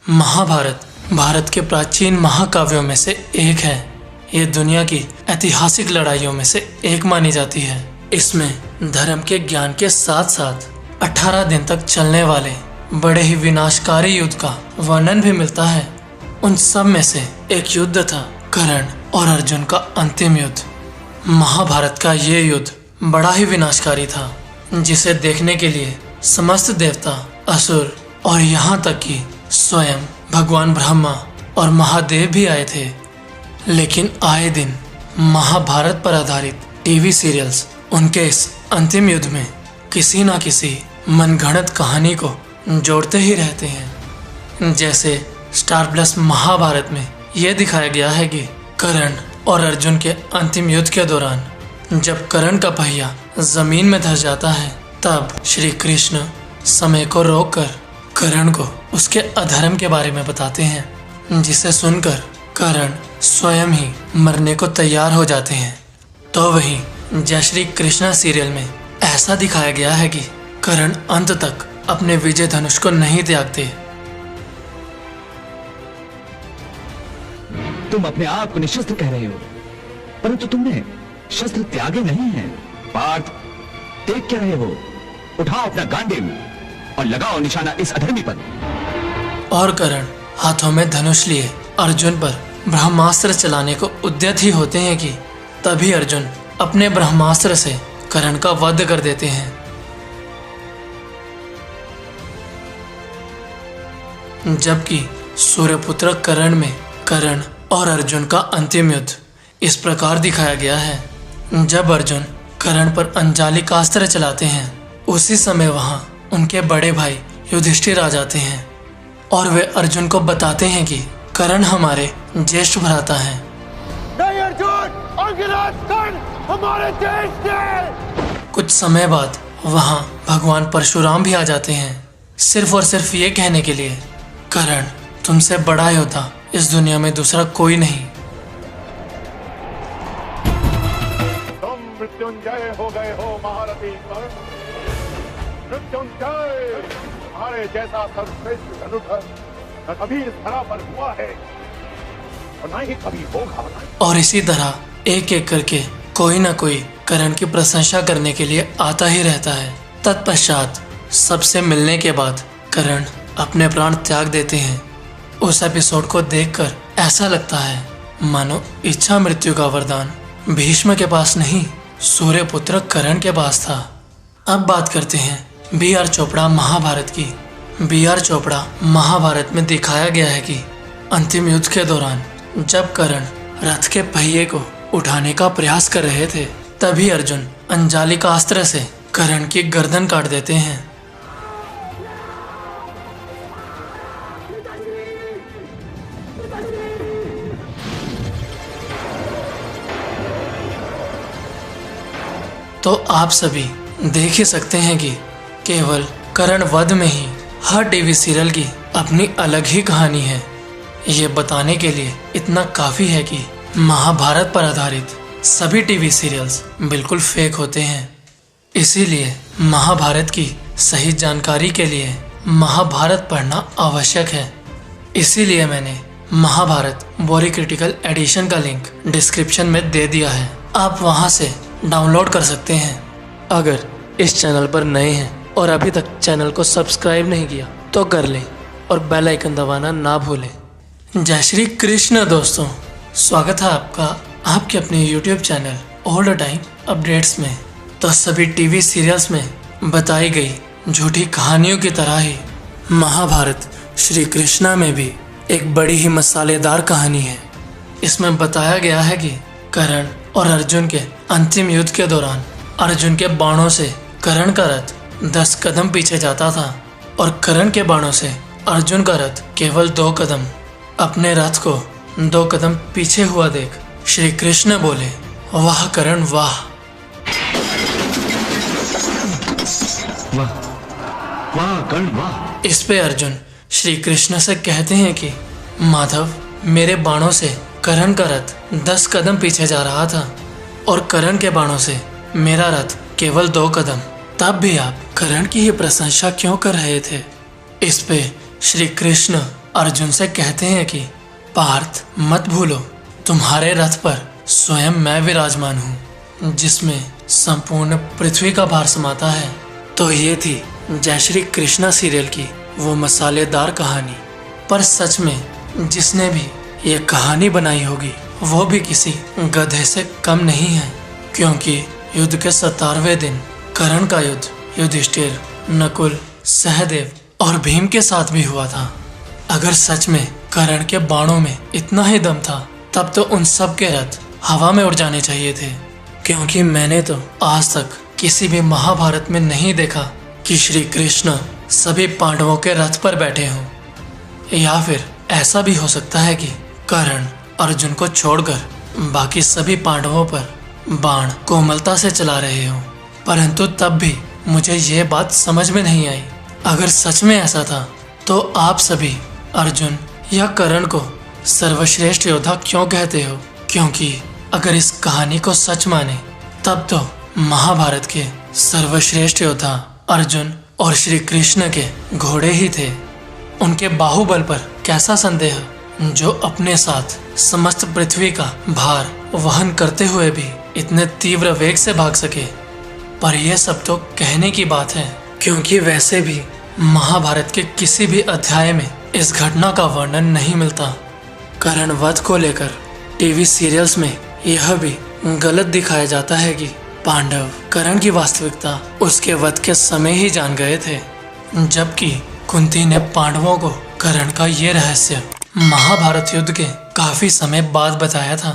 महाभारत भारत के प्राचीन महाकाव्यों में से एक है। ये दुनिया की ऐतिहासिक लड़ाइयों में से एक मानी जाती है। इसमें धर्म के ज्ञान के साथ साथ 18 दिन तक चलने वाले बड़े ही विनाशकारी युद्ध का वर्णन भी मिलता है। उन सब में से एक युद्ध था कर्ण और अर्जुन का अंतिम युद्ध। महाभारत का ये युद्ध बड़ा ही विनाशकारी था, जिसे देखने के लिए समस्त देवता, असुर और यहाँ तक कि स्वयं भगवान ब्रह्मा और महादेव भी आए थे। लेकिन आए दिन महाभारत पर आधारित टीवी सीरियल्स उनके इस अंतिम युद्ध में किसी न किसी मनगढ़ंत कहानी को जोड़ते ही रहते हैं। जैसे स्टार प्लस महाभारत में यह दिखाया गया है कि कर्ण और अर्जुन के अंतिम युद्ध के दौरान जब कर्ण का पहिया जमीन में धंस जाता है, तब श्री कृष्ण समय को रोककर कर्ण को उसके अधर्म के बारे में बताते हैं, जिसे सुनकर कर्ण स्वयं ही मरने को तैयार हो जाते हैं। तो वहीं जय श्री कृष्णा सीरियल में ऐसा दिखाया गया है कि कर्ण अंत तक अपने विजय धनुष को नहीं त्यागते। तुम अपने आप को निशस्त्र कह रहे हो, परंतु तुमने शस्त्र त्यागे नहीं है। पार्थ, देख क्या रहे हो? उठाओ अपना गांडीव और लगाओ निशाना इस अधर्मी पर। और कर्ण हाथों में धनुष लिए अर्जुन पर ब्रह्मास्त्र चलाने को उद्यत ही होते हैं कि तभी अर्जुन अपने ब्रह्मास्त्र से कर्ण का वध कर देते हैं। जबकि सूर्यपुत्र कर्ण में कर्ण और अर्जुन का अंतिम युद्ध इस प्रकार दिखाया गया है। जब अर्जुन कर्ण पर अंजालिकास्त्र चलाते हैं, उसी समय वहां उनके बड़े भाई युधिष्ठिर आ जाते हैं और वे अर्जुन को बताते हैं कि कर्ण हमारे ज्येष्ठ भ्राता हैं। नहीं अर्जुन, कर्ण हमारे देश के। कुछ समय बाद वहां भगवान परशुराम भी आ जाते हैं, सिर्फ और सिर्फ ये कहने के लिए, कर्ण तुमसे बड़ा योद्धा इस दुनिया में दूसरा कोई नहीं। तुम मृत्युंजय हो गए हो महारथी कर्ण। मृत्युंजय, तुम्हारे जैसा सर्वश्रेष्ठ धनुधर न कभी इस धरा पर हुआ है और न ही कभी होगा। और इसी तरह एक एक करके कोई ना कोई कर्ण की प्रशंसा करने के लिए आता ही रहता है। तत्पश्चात सबसे मिलने के बाद कर्ण अपने प्राण त्याग देते हैं। उस एपिसोड को देखकर ऐसा लगता है मानो इच्छा मृत्यु का वरदान भीष्म के पास नहीं, सूर्यपुत्र कर्ण के पास था। अब बात करते हैं B.R. चोपड़ा महाभारत की। B.R. चोपड़ा महाभारत में दिखाया गया है कि अंतिम युद्ध के दौरान जब कर्ण रथ के पहिए को उठाने का प्रयास कर रहे थे, तभी अर्जुन अंजालिका अस्त्र से कर्ण की गर्दन काट देते हैं। तो आप सभी देख ही सकते हैं कि केवल कर्ण वध में ही हर टीवी सीरियल की अपनी अलग ही कहानी है। ये बताने के लिए इतना काफी है कि महाभारत पर आधारित सभी टीवी सीरियल्स बिल्कुल फेक होते हैं। इसीलिए महाभारत की सही जानकारी के लिए महाभारत पढ़ना आवश्यक है। इसीलिए मैंने महाभारत बोरी क्रिटिकल एडिशन का लिंक डिस्क्रिप्शन में दे दिया है, आप वहां से डाउनलोड कर सकते हैं। अगर इस चैनल पर नए हैं और अभी तक चैनल को सब्सक्राइब नहीं किया तो कर लें और बेल आइकन दबाना ना भूलें। जय श्री कृष्ण दोस्तों, स्वागत है आपका आपके अपने YouTube channel all the time updates में। तो सभी टीवी सीरियल्स में बताई गई झूठी कहानियों की तरह ही महाभारत श्री कृष्णा में भी एक बड़ी ही मसालेदार कहानी है। इसमें बताया गया है कि कर्ण और अर्जुन के अंतिम युद्ध के दौरान अर्जुन के बाणों से कर्ण का रथ 10 कदम पीछे जाता था और कर्ण के बाणों से अर्जुन का रथ केवल 2 कदम। अपने रथ को 2 कदम पीछे हुआ देख श्री कृष्ण बोले, वाह कर्ण वाह। वाह वाह कर्ण वाह। इस पे अर्जुन श्री कृष्ण से कहते हैं कि माधव, मेरे बाणों से कर्ण का रथ 10 कदम पीछे जा रहा था और कर्ण के बाणों से मेरा रथ केवल 2 कदम। तब भी आप कर्ण की ही प्रशंसा क्यों कर रहे थे? इस पे श्री कृष्ण अर्जुन से कहते हैं कि पार्थ मत भूलो, तुम्हारे रथ पर स्वयं मैं विराजमान हूँ जिसमें संपूर्ण पृथ्वी का भार समाता है। तो ये थी जय श्री कृष्णा सीरियल की वो मसालेदार कहानी। पर सच में जिसने भी ये कहानी बनाई होगी वो भी किसी गधे से कम नहीं है, क्योंकि युद्ध के 17वें दिन कर्ण का युद्ध युधिष्ठिर, नकुल, सहदेव और भीम के साथ भी हुआ था। अगर सच में कर्ण के बाणों में इतना ही दम था तब तो उन सब के रथ हवा में उड़ जाने चाहिए थे, क्योंकि मैंने तो आज तक किसी भी महाभारत में नहीं देखा कि श्री कृष्ण सभी पांडवों के रथ पर बैठे हों। या फिर ऐसा भी हो सकता है कि कर्ण अर्जुन को छोड़कर बाकी सभी पांडवों पर बाण कोमलता से चला रहे हों, परंतु तब भी मुझे ये बात समझ में नहीं आई। अगर सच में ऐसा था तो आप सभी अर्जुन या कर्ण को सर्वश्रेष्ठ योद्धा क्यों कहते हो? क्योंकि अगर इस कहानी को सच माने तब तो महाभारत के सर्वश्रेष्ठ योद्धा अर्जुन और श्री कृष्ण के घोड़े ही थे। उनके बाहुबल पर कैसा संदेह, जो अपने साथ समस्त पृथ्वी का भार वहन करते हुए भी इतने तीव्र वेग से भाग सके। पर यह सब तो कहने की बात है, क्योंकि वैसे भी महाभारत के किसी भी अध्याय में इस घटना का वर्णन नहीं मिलता। कर्ण वध को लेकर टीवी सीरियल्स में यह भी गलत दिखाया जाता है कि पांडव कर्ण की वास्तविकता उसके वध के समय ही जान गए थे, जबकि कुंती ने पांडवों को कर्ण का ये रहस्य महाभारत युद्ध के काफी समय बाद बताया था।